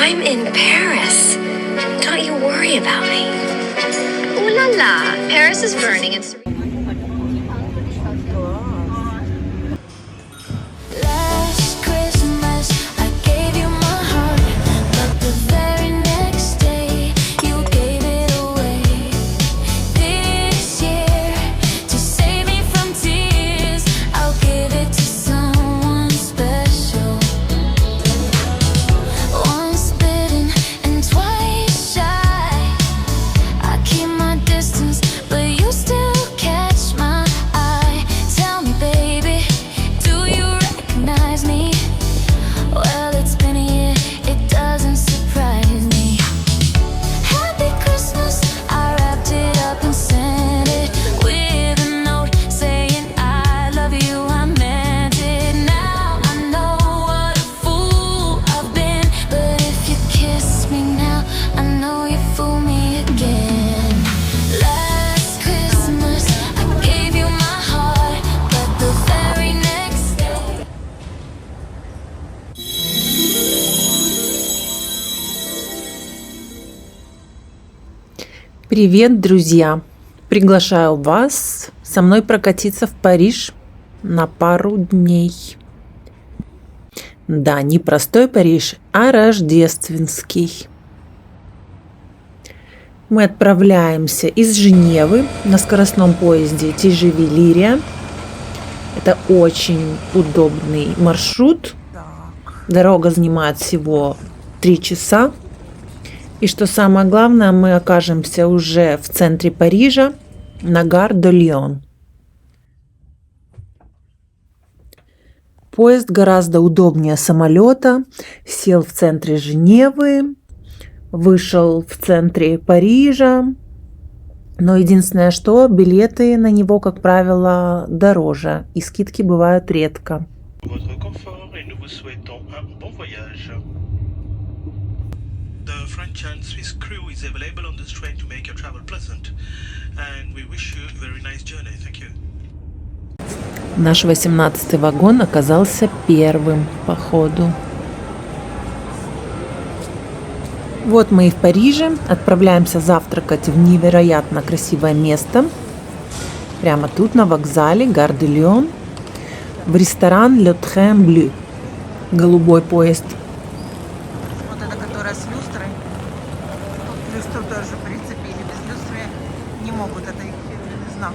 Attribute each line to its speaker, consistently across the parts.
Speaker 1: I'm in Paris. Don't you worry about me. Ooh la la. Paris is burning and
Speaker 2: Last Christmas I gave you my heart, but the very next day you gave it away. This year, to save me from tears, I'll give it to someone special. Once bitten and twice shy, I keep my distance, but you still catch my eye. Tell me, baby, do you recognize me? Well, it's been a year, it doesn't surprise me. Happy Christmas, I wrapped it up and sent it with a note saying I love you, I meant it. Now I know what a fool I've been, but if you kiss me now, I know you fool me again. Last Christmas I gave you my heart, but the very next day.
Speaker 3: Привет, друзья! Приглашаю вас со мной прокатиться в Париж на пару дней. Да, не простой Париж, а рождественский. Мы отправляемся из Женевы на скоростном поезде TGV Lyria. Это очень удобный маршрут. Дорога занимает всего 3 часа. И что самое главное, мы окажемся уже в центре Парижа, на Gare de Lyon. Поезд гораздо удобнее самолета. Сел в центре Женевы, вышел в центре Парижа. Но единственное, что билеты на него, как правило, дороже, и скидки бывают редко.
Speaker 4: Votre confort et nous vous souhaitons un bon voyage. The French and Swiss crew is available on this train to make your travel pleasant, and we wish you a very nice journey. Thank you.
Speaker 3: Наш 18-й вагон оказался первым по ходу. Вот мы и в Париже. Отправляемся завтракать в невероятно красивое место. Прямо тут, на вокзале Gare de Lyon, в ресторан Le Train Bleu. Голубой поезд.
Speaker 5: Вот это, которая с люстрой. Люстру тоже прицепили. Без люстры не могут. Это их фирменный знак.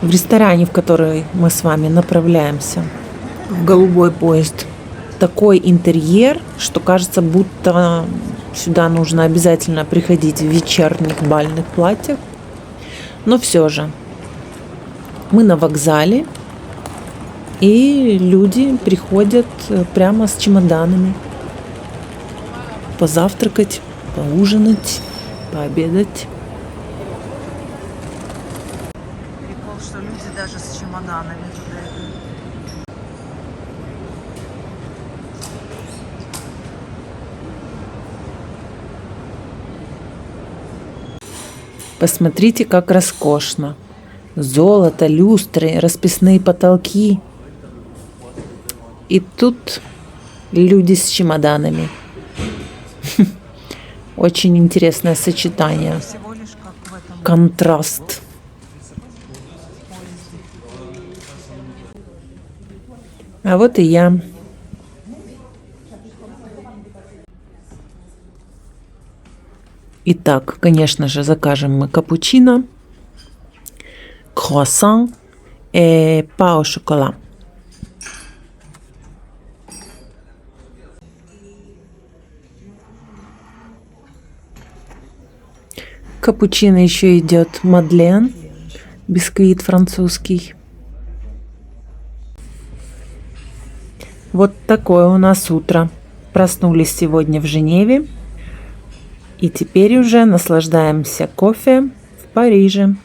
Speaker 3: В ресторане, в который мы с вами направляемся, в голубой поезд, такой интерьер, что кажется, будто сюда нужно обязательно приходить в вечерних бальных платьях. Но все же мы на вокзале, и люди приходят прямо с чемоданами позавтракать, поужинать, пообедать.
Speaker 5: Прикол, что люди даже с чемоданами туда идут.
Speaker 3: Посмотрите, как роскошно. Золото, люстры, расписные потолки. И тут люди с чемоданами. Очень интересное сочетание.
Speaker 5: Всего лишь как в этом
Speaker 3: Контраст. А вот и я. Итак, конечно же, закажем мы капучино, круассан и пау шоколад. Капучино еще идет мадлен, бисквит французский. Вот такое у нас утро. Проснулись сегодня в Женеве. И теперь уже наслаждаемся кофе в Париже.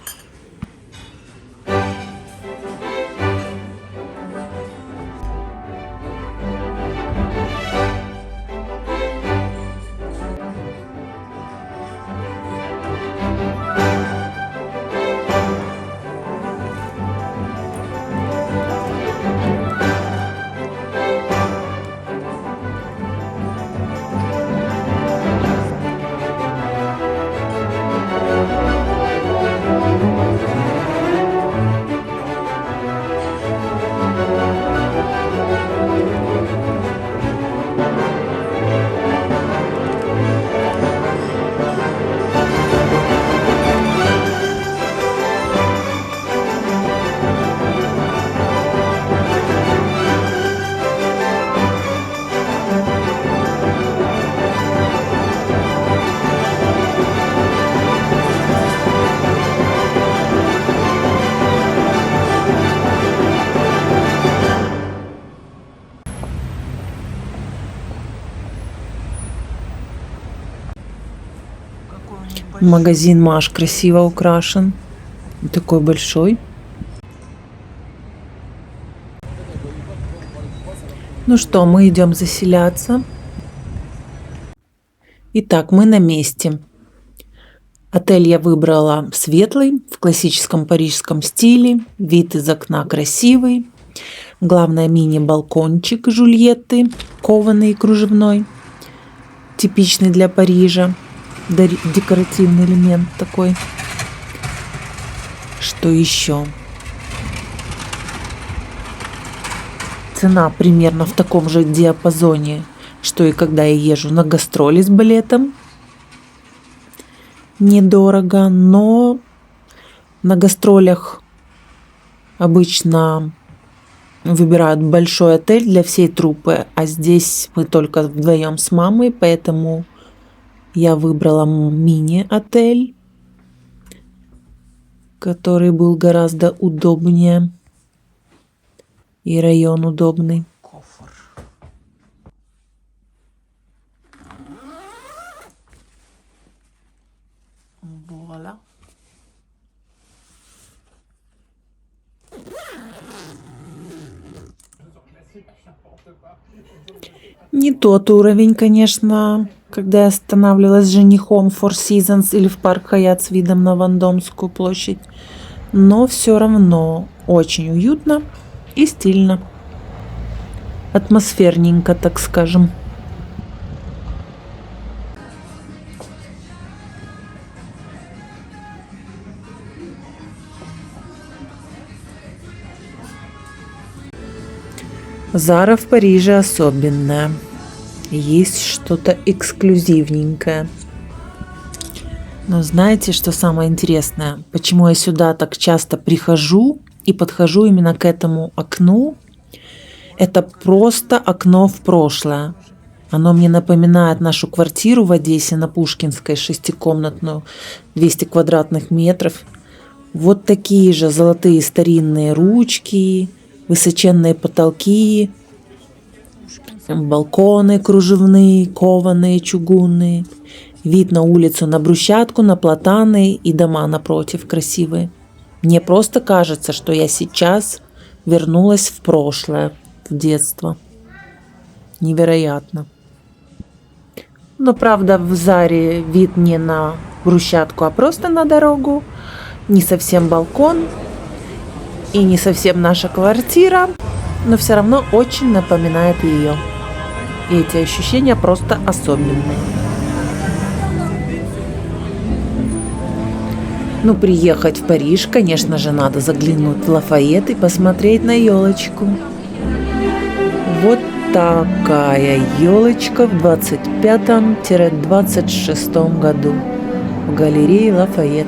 Speaker 5: большой.
Speaker 3: Магазин Маш красиво украшен. Такой большой. Ну что, мы идем заселяться. Итак, мы на месте. Отель я выбрала светлый, в классическом парижском стиле. Вид из окна красивый. Главное, мини-балкончик Жульетты, кованый и кружевной. Типичный для Парижа. Декоративный элемент такой. Что еще? Цена примерно в таком же диапазоне, что и когда я езжу на гастроли с балетом. Недорого, но на гастролях обычно выбирают большой отель для всей труппы, а здесь мы только вдвоем с мамой, поэтому я выбрала мини-отель, который был гораздо удобнее и район удобный.
Speaker 5: Кофр. Вуаля.
Speaker 3: Не тот уровень, конечно, когда я останавливалась с женихом в Four Seasons или в парк Хаят с видом на Вандомскую площадь, но все равно очень уютно и стильно. Атмосферненько, так скажем. Зара в Париже особенная. Есть что-то эксклюзивненькое. Но знаете, что самое интересное? Почему я сюда так часто прихожу и подхожу именно к этому окну? Это просто окно в прошлое. Оно мне напоминает нашу квартиру в Одессе на Пушкинской, 6-комнатную, 200 квадратных метров. Вот такие же золотые старинные ручки, высоченные потолки, балконы кружевные, кованые, чугунные. Вид на улицу, на брусчатку, на платаны и дома напротив красивые. Мне просто кажется, что я сейчас вернулась в прошлое, в детство. Невероятно. Но правда в Заре вид не на брусчатку, а просто на дорогу. Не совсем балкон и не совсем наша квартира, но все равно очень напоминает ее. И эти ощущения просто особенные. Ну, приехать в Париж, конечно же, надо заглянуть в Лафайет и посмотреть на елочку. Вот такая елочка в 25-26 году в галерее Лафайет.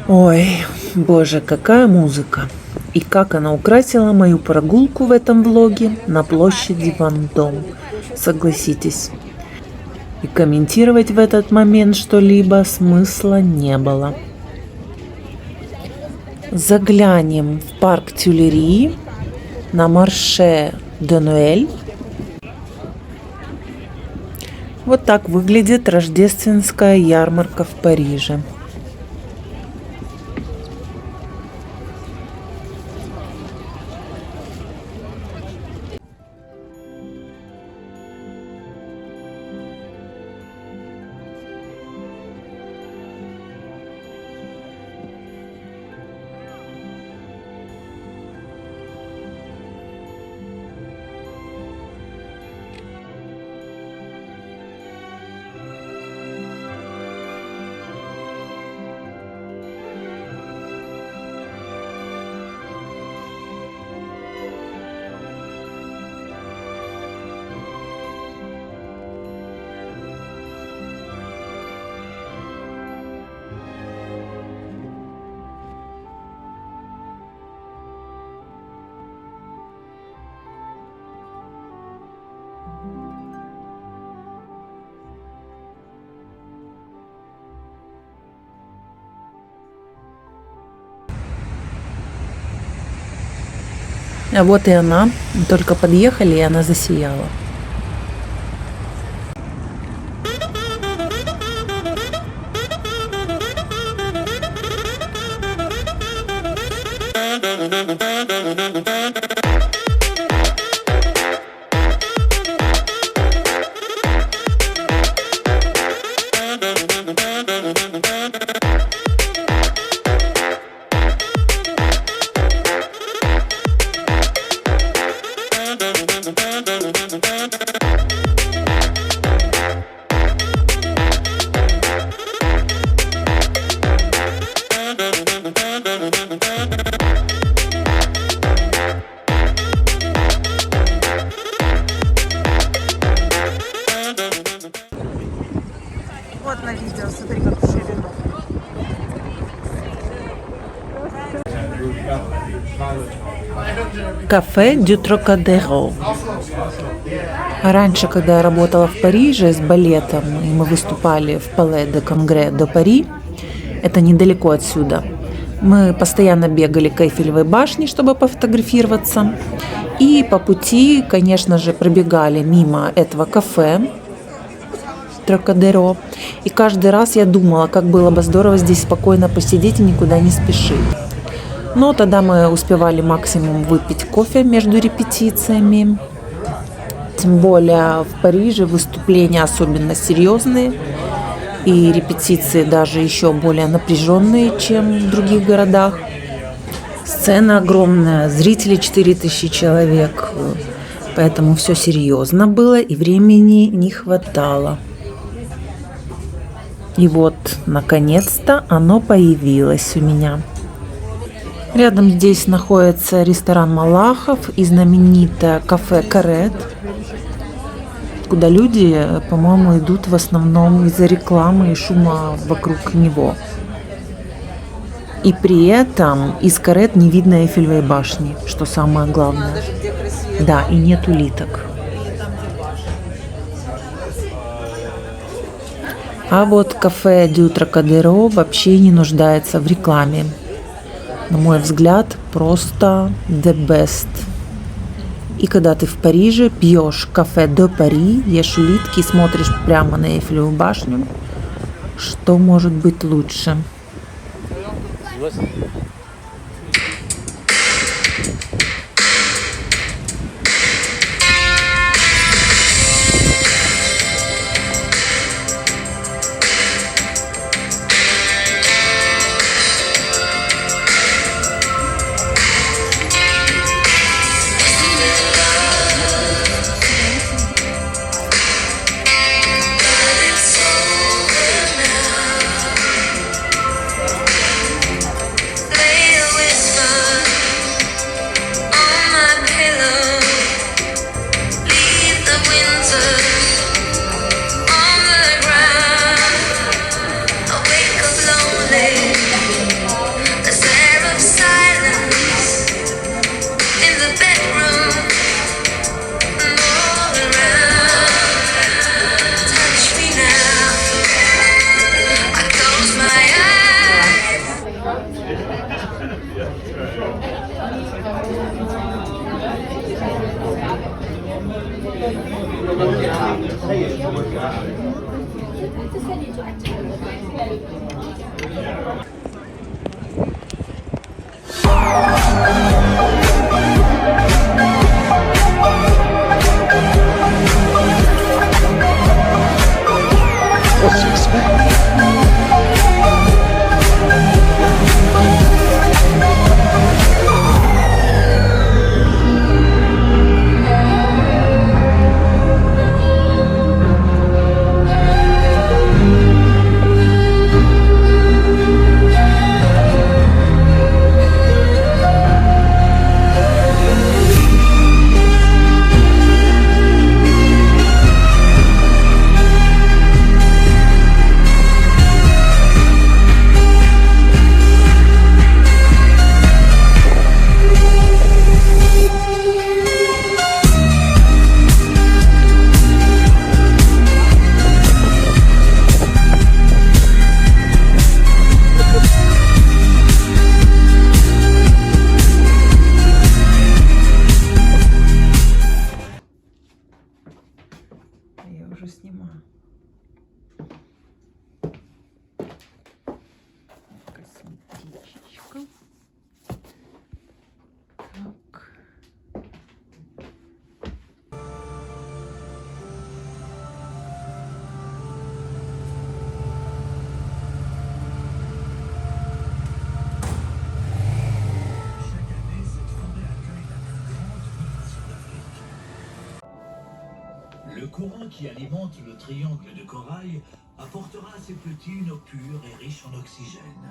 Speaker 3: Ой, боже, какая музыка. И как она украсила мою прогулку в этом влоге на площади Вандом. Согласитесь. И комментировать в этот момент что-либо смысла не было. Заглянем в парк Тюлери на марше де Нуэль. Вот так выглядит рождественская ярмарка в Париже. А вот и она. Мы только подъехали, и она засияла.
Speaker 5: Вот на видео, смотри, как в ширину.
Speaker 3: Кафе Дю Трокадеро. Раньше, когда я работала в Париже с балетом, и мы выступали в Пале де Конгре до Пари, это недалеко отсюда, мы постоянно бегали к Эйфелевой башне, чтобы пофотографироваться. И по пути, конечно же, пробегали мимо этого кафе Трокадеро. И каждый раз я думала, как было бы здорово здесь спокойно посидеть и никуда не спешить. Но тогда мы успевали максимум выпить кофе между репетициями. Тем более в Париже выступления особенно серьезные. И репетиции даже еще более напряженные, чем в других городах. Сцена огромная, зрители 4000 человек. Поэтому все серьезно было и времени не хватало. И вот, наконец-то, оно появилось у меня. Рядом здесь находится ресторан Малахов и знаменитое кафе Карет, куда люди, по-моему, идут в основном из-за рекламы и шума вокруг него. И при этом из Карет не видно Эйфелевой башни, что самое главное. Да, и нет улиток. А вот кафе Дю Трокадеро вообще не нуждается в рекламе. На мой взгляд, просто the best. И когда ты в Париже пьешь кафе де Пари, ешь улитки и смотришь прямо на Эйфелеву башню, что может быть лучше?
Speaker 1: Lay
Speaker 3: Я уже снимаю. Косметичка. Так.
Speaker 6: Le courant qui alimente le triangle de corail apportera à ces petits une eau pure et riche en oxygène.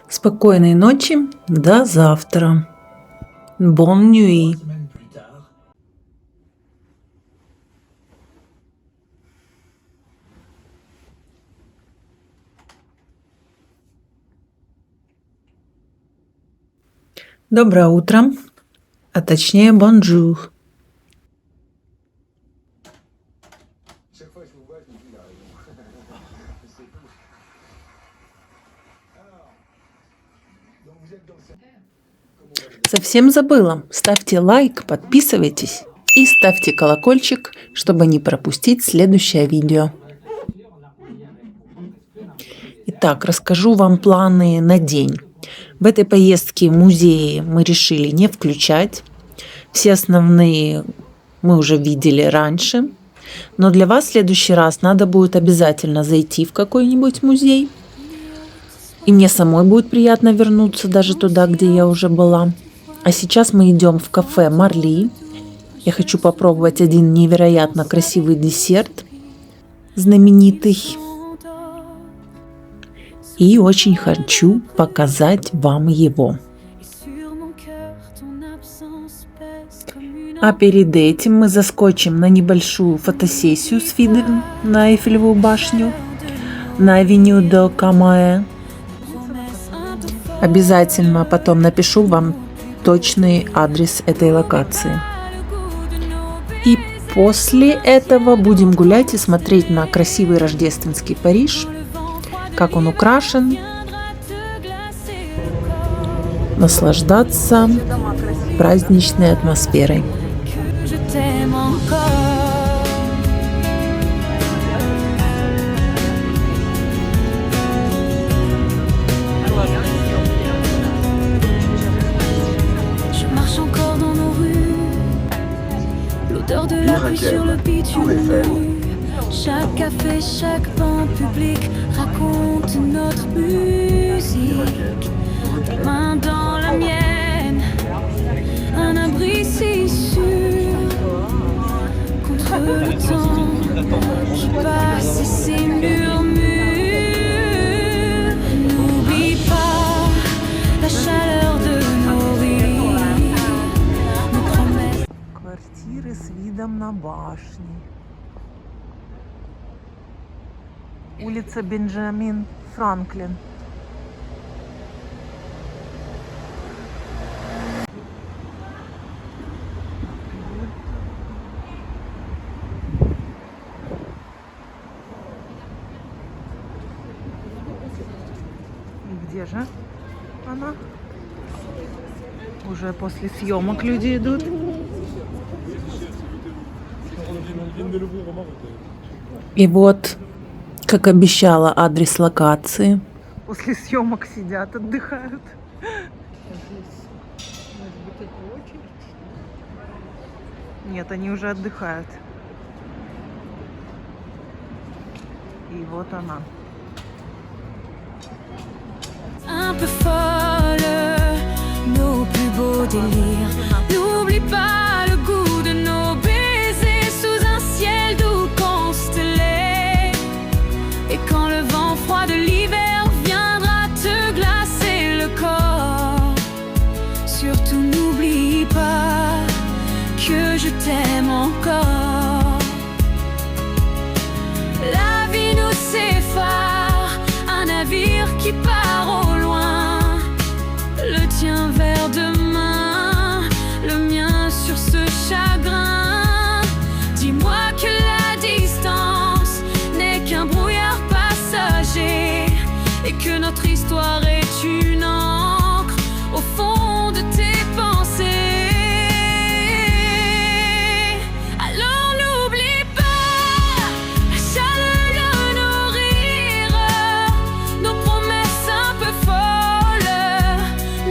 Speaker 3: Спокойной ночи. До завтра. Bonne nuit.
Speaker 6: 3 semaines plus tard,
Speaker 3: Доброе утро. А точнее, бонжур. Совсем забыла. Ставьте лайк, подписывайтесь и ставьте колокольчик, чтобы не пропустить следующее видео. Итак, расскажу вам планы на день. В этой поездке музеи мы решили не включать. Все основные мы уже видели раньше. Но для вас в следующий раз надо будет обязательно зайти в какой-нибудь музей. И мне самой будет приятно вернуться даже туда, где я уже была. А сейчас мы идем в кафе Марли. Я хочу попробовать один невероятно красивый десерт, знаменитый. И очень хочу показать вам его. А перед этим мы заскочим на небольшую фотосессию с видом на Эйфелевую башню на авеню де Камае. Обязательно потом напишу вам точный адрес этой локации. И после этого будем гулять и смотреть на красивый рождественский Париж, как он украшен, наслаждаться праздничной атмосферой.
Speaker 2: Je t'aime encore. Je marche encore dans nos rues, l'odeur de la pluie sur le bitume. Chaque café, chaque banc public raconte notre musique. Main dans la mienne, un abri si sûr. Contre le temps, je passe ces murmures. N'oublie pas la chaleur de nos rires, nos promesses.
Speaker 3: Квартиры с видом на башни. Улица Бенджамин Франклин. И где же она? Уже после съемок люди идут. И вот, как обещала, адрес локации.
Speaker 5: После съемок сидят, отдыхают. Нет, они уже отдыхают. И вот она.
Speaker 2: Un peu folle, nos plus beaux délires. N'oublie pas le goût de nos baisers sous un ciel doux constellé. Et quand le vent froid de l'hiver viendra te glacer le corps, surtout n'oublie pas que je t'aime encore. La vie nous sépare, un navire qui part au loin, le tien vers demain, le mien sur ce chagrin. Dis-moi que la distance n'est qu'un brouillard passager et que notre histoire est une encre au fond de tes pensées. Alors n'oublie pas la chaleur de nos rires, nos promesses un peu folles,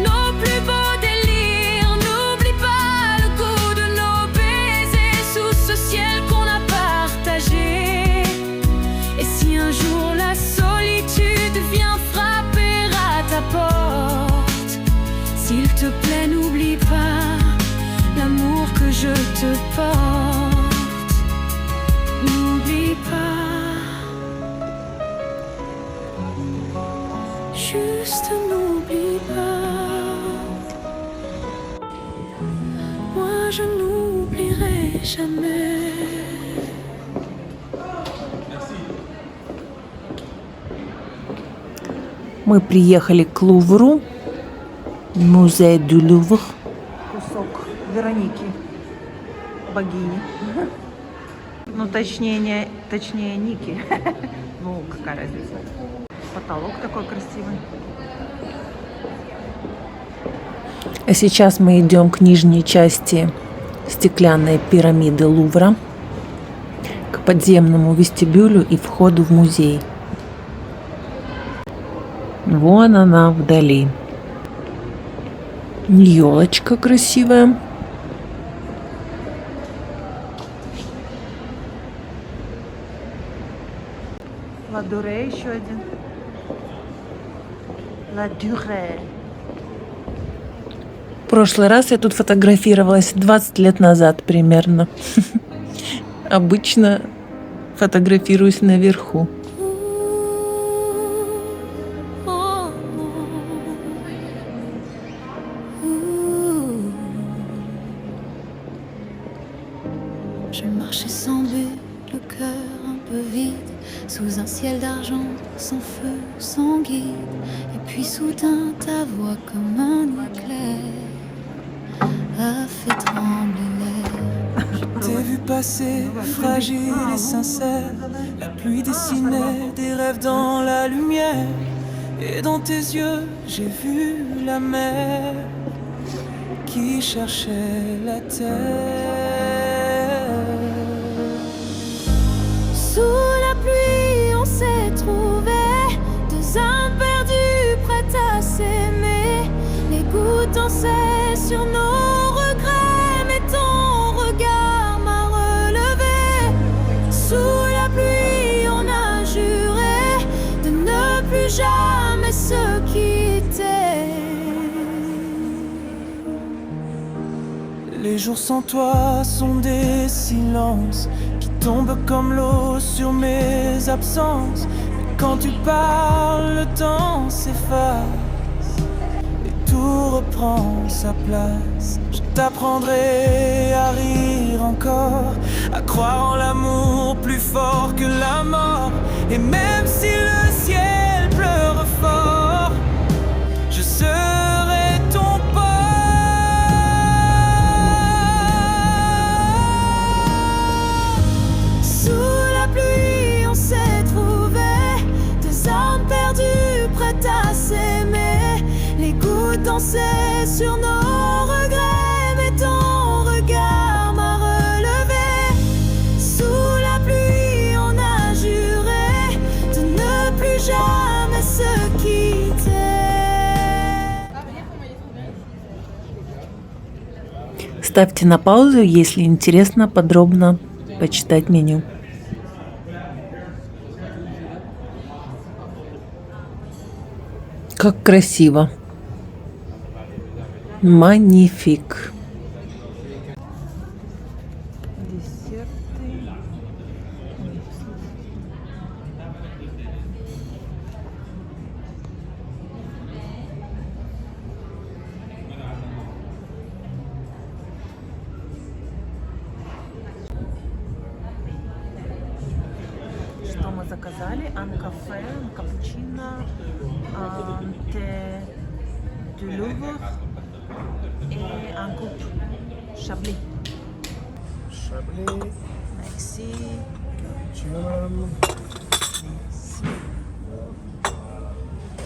Speaker 2: nos plus beaux délires. N'oublie pas le goût de nos baisers sous ce ciel qu'on a partagé. Et si un jour la solitude vient frapper à ta porte, s'il te plaît n'oublie pas l'amour que je te porte. N'oublie pas, juste n'oublie pas. Moi je n'oublierai jamais.
Speaker 3: Мы приехали к Лувру, музей du Louvre.
Speaker 5: Кусок Вероники, богини. Ну, точнее Ники. Ну, какая разница. Потолок такой красивый.
Speaker 3: А сейчас мы идем к нижней части стеклянной пирамиды Лувра, к подземному вестибюлю и входу в музей. Вон она вдали. Елочка красивая.
Speaker 5: Ла Дуре еще один. Ла Дуре.
Speaker 3: В прошлый раз я тут фотографировалась 20 лет назад примерно. Обычно фотографируюсь наверху.
Speaker 2: Je marchais sans but, le cœur un peu vide, sous un ciel d'argent, sans feu, sans guide. Et puis soudain, ta voix comme un éclair a fait trembler l'air.
Speaker 7: T'ai vu passer, fragile et sincère. La pluie dessinait des rêves dans la lumière. Et dans tes yeux, j'ai vu la mer qui cherchait la terre.
Speaker 2: Sous la pluie, on s'est trouvés, deux âmes perdues prêtes à s'aimer. Les gouttes dansaient sur nos regrets, mais ton regard m'a relevé. Sous la pluie, on a juré de ne plus jamais se quitter.
Speaker 7: Les jours sans toi sont des silences qui tombent comme l'eau sur mes absences. Mais quand tu parles, le temps s'efface et tout reprend sa place. Je t'apprendrai à rire encore, à croire en l'amour plus fort que la mort. Et même si le ciel pleure fort, je serai ton port.
Speaker 2: Sous la pluie, on s'est trouvés, deux âmes perdues prêtes à s'aimer. Les gouttes dansaient sur nos regrets, mais ton regard m'a relevé. Sous
Speaker 3: Поставьте на паузу, если интересно подробно почитать меню. Как красиво. Магнифик. Что мы заказали? Анкафе, капучино, те du Louvre et un coupe Chablis.
Speaker 8: Chablis,
Speaker 3: Merci.
Speaker 8: Tcham.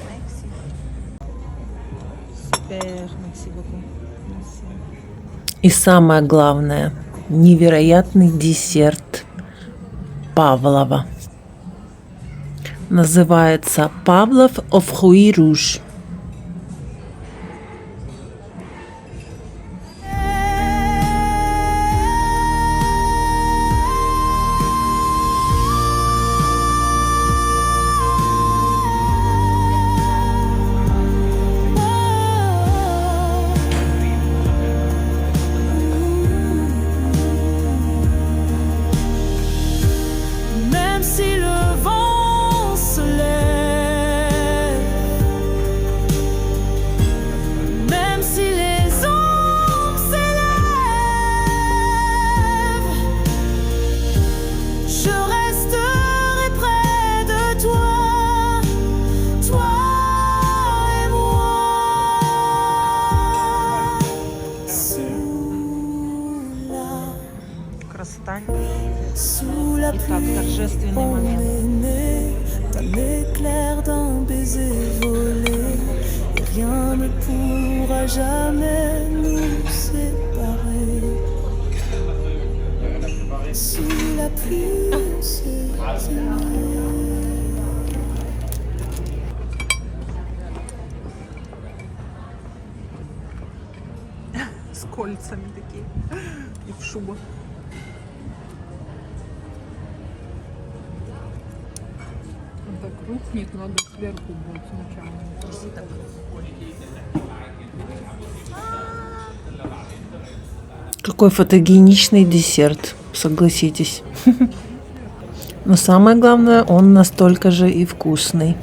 Speaker 3: Merci. Super, merci beaucoup. Merci. И самое главное, невероятный десерт Павлова. Называется Павлов aux fruits rouges.
Speaker 7: Même si le vent se lève, même si les ombres s'élèvent, je resterai près de toi, toi et moi.
Speaker 3: Красота.
Speaker 7: Sous la
Speaker 3: Итак, торжественный момент.
Speaker 7: promenée, d'un éclair d'un baiser volé, et rien ne pourra jamais nous séparer. Sous la pluie,
Speaker 5: С кольцами такие и в шубах.
Speaker 9: Он так рухнет, надо сверху будет сначала.
Speaker 3: Какой фотогеничный десерт, согласитесь. Но самое главное, он настолько же и вкусный.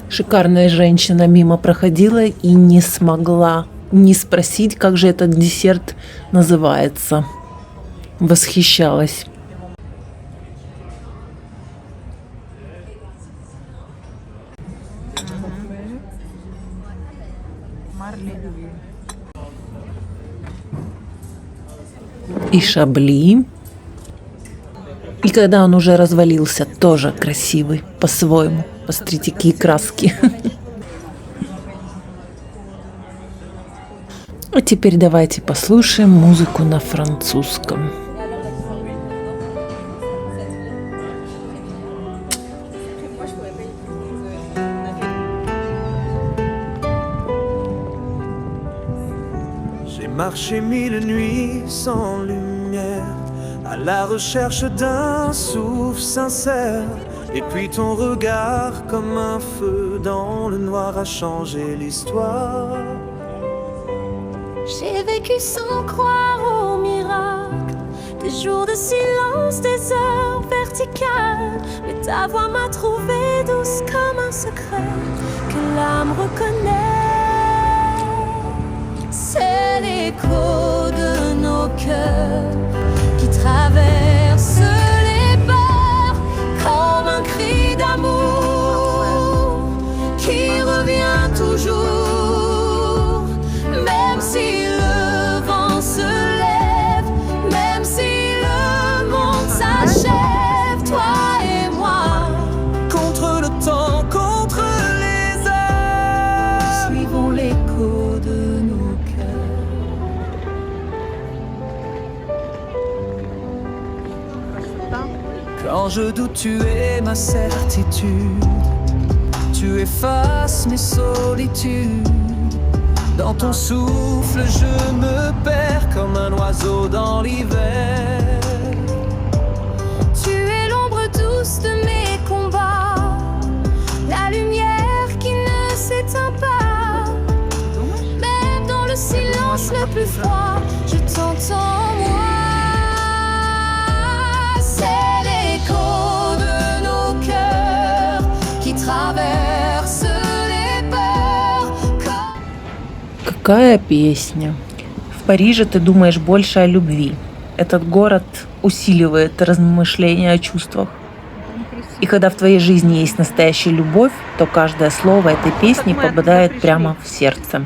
Speaker 3: Шикарная женщина мимо проходила и не смогла не спросить, как же этот десерт называется. Восхищалась.
Speaker 5: Марли.
Speaker 3: И Шабли. И когда он уже развалился, тоже красивый, по-своему. Посмотрите, какие краски. А теперь давайте послушаем музыку на французском.
Speaker 7: J'ai marché 1000 nuits sans lumière, à la recherche d'un souffle sincère. Et puis ton regard comme un feu dans le noir a changé l'histoire.
Speaker 2: J'ai vécu sans croire au miracle, des jours de silence, des heures verticales. Mais ta voix m'a trouvée douce comme un secret que l'âme reconnaît. C'est l'écho de nos cœurs qui traverse les peurs comme un cri d'amour qui revient toujours. Même si le vent se lève, même si le monde s'achève, toi et moi,
Speaker 7: Contre le temps, contre les heures,
Speaker 2: suivons l'écho de nos cœurs.
Speaker 7: quand je doute, tu es ma certitude. Tu effaces mes solitudes. Dans ton souffle, je me perds comme un oiseau dans l'hiver.
Speaker 2: Tu es l'ombre douce de mes combats, la lumière qui ne s'éteint pas. Même dans le silence le plus froid, je t'entends moi. C'est l'écho de nos cœurs qui traverse les peurs.
Speaker 3: Какая песня! В Париже ты думаешь больше о любви. Этот город усиливает размышления о чувствах. И когда в твоей жизни есть настоящая любовь, то каждое слово этой песни попадает прямо в сердце.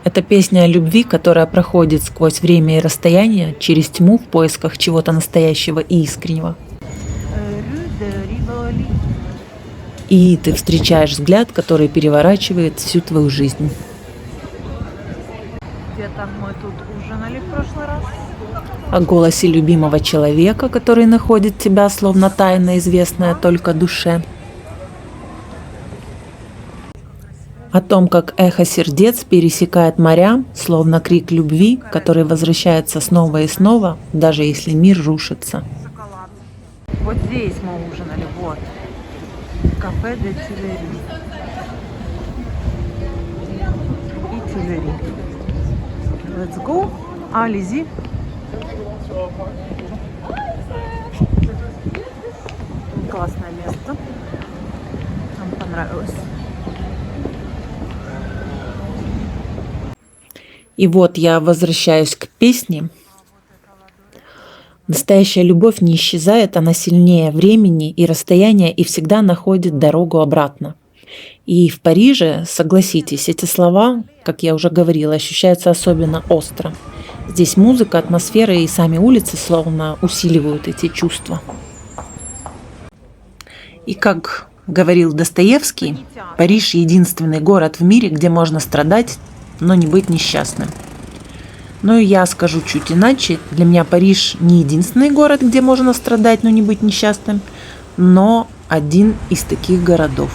Speaker 3: Это песня о любви, которая проходит сквозь время и расстояние, через тьму в поисках чего-то настоящего и искреннего. И ты встречаешь взгляд, который переворачивает всю твою жизнь.
Speaker 5: Где-то мы тут ужинали в прошлый раз.
Speaker 3: О голосе любимого человека, который находит тебя, словно тайна, известная только душе. О том, как эхо сердец пересекает моря, словно крик любви, который возвращается снова и снова, даже если мир рушится.
Speaker 5: Шоколад. Вот здесь мы ужинали, вот. Кафе де Тюлери. И Тюлери. Let's go. Allez-y. Классное место. Нам понравилось.
Speaker 3: И вот я возвращаюсь к песне. Настоящая любовь не исчезает, она сильнее времени и расстояния и всегда находит дорогу обратно. И в Париже, согласитесь, эти слова, как я уже говорила, ощущаются особенно остро. Здесь музыка, атмосфера и сами улицы словно усиливают эти чувства. И как говорил Достоевский, Париж – единственный город в мире, где можно страдать, но не быть несчастным. Ну и я скажу чуть иначе. Для меня Париж не единственный город, где можно страдать, но не быть несчастным, но один из таких городов.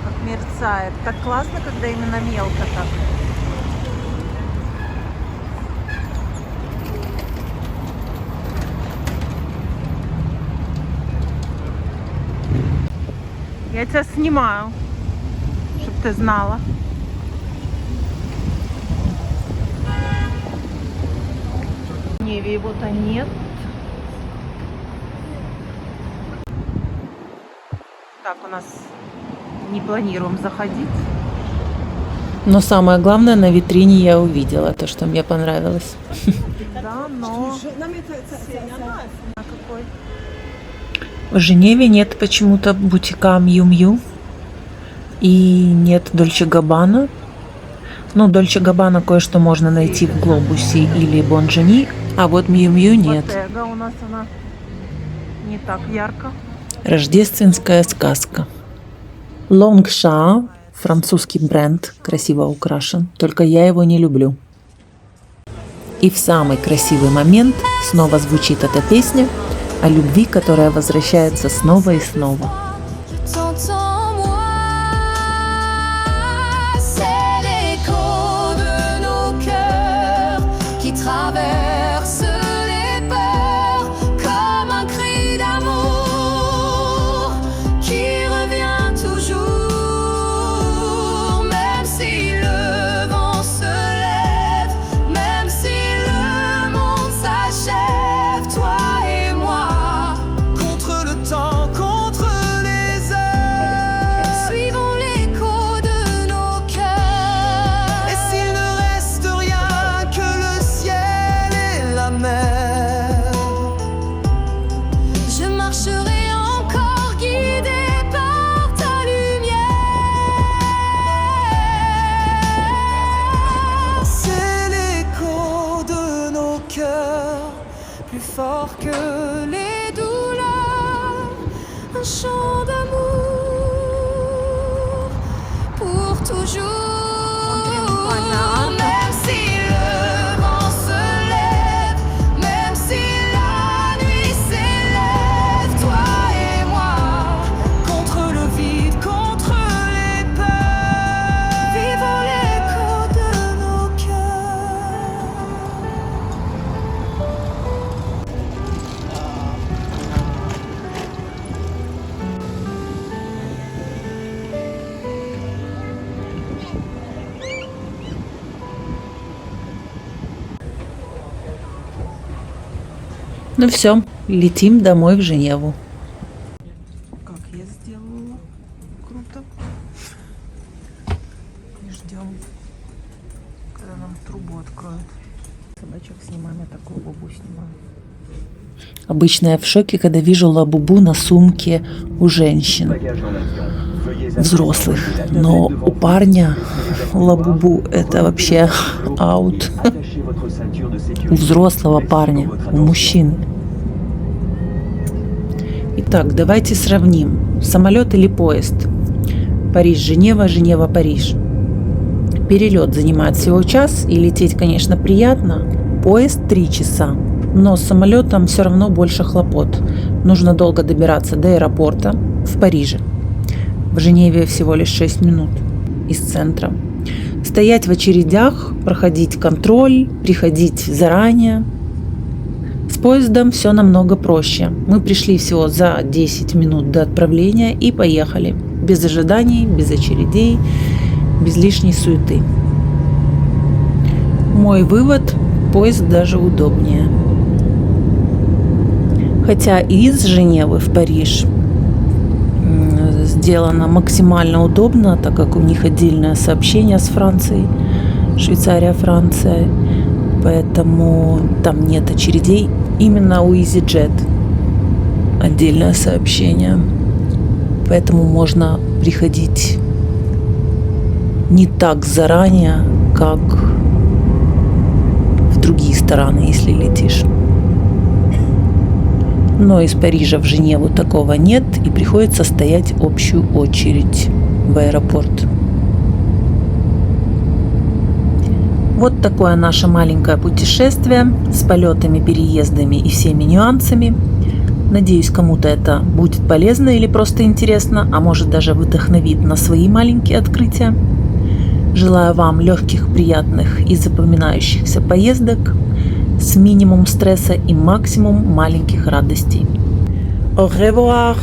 Speaker 5: Как мерцает. Так классно, когда именно мелко так. Я тебя снимаю, чтобы ты знала. Неве его-то нет. Так, у нас не планируем заходить.
Speaker 3: Но самое главное, на витрине я увидела то, что мне понравилось.
Speaker 5: Да, но... А какой?
Speaker 3: В Женеве нет почему-то бутика Мью Мью и нет Дольче Габбана. Ну, Дольче Габбана кое-что можно найти в Глобусе или Бонжени, а вот Мью Мью нет.
Speaker 5: Bottega у нас она не так ярко.
Speaker 3: Рождественская сказка. Лонгша, французский бренд, красиво украшен, только я его не люблю. И в самый красивый момент снова звучит эта песня о любви, которая возвращается снова и снова.
Speaker 2: Fort que les douleurs, un chant d'amour pour toujours. Même si le vent se lève, même si la nuit s'élève, toi et moi contre
Speaker 3: Ну все, летим домой в Женеву.
Speaker 5: Как я сделала. Круто. И ждем, когда нам трубу откроют. Собачок снимаем, я такую бубу снимаю.
Speaker 3: Обычно я в шоке, когда вижу лабубу на сумке у женщин, взрослых. Но у парня лабубу это вообще аут. У взрослого парня, у мужчины. Итак, давайте сравним. Самолет или поезд? Париж-Женева, Женева-Париж. Перелет занимает всего час, и лететь, конечно, приятно. Поезд 3 часа. Но с самолетом все равно больше хлопот. Нужно долго добираться до аэропорта в Париже. В Женеве всего лишь 6 минут из центра. Стоять в очередях, проходить контроль, приходить заранее. С поездом все намного проще. Мы пришли всего за 10 минут до отправления и поехали. Без ожиданий, без очередей, без лишней суеты. Мой вывод – поезд даже удобнее. Хотя из Женевы в Париж сделано максимально удобно, так как у них отдельное сообщение с Францией, Швейцария-Франция, поэтому там нет очередей. Именно у EasyJet отдельное сообщение, поэтому можно приходить не так заранее, как в другие страны, если летишь. Но из Парижа в Женеву такого нет, и приходится стоять общую очередь в аэропорт. Вот такое наше маленькое путешествие с полетами, переездами и всеми нюансами. Надеюсь, кому-то это будет полезно или просто интересно, а может даже вдохновит на свои маленькие открытия. Желаю вам легких, приятных и запоминающихся поездок с минимум стресса и максимум маленьких радостей. Au revoir!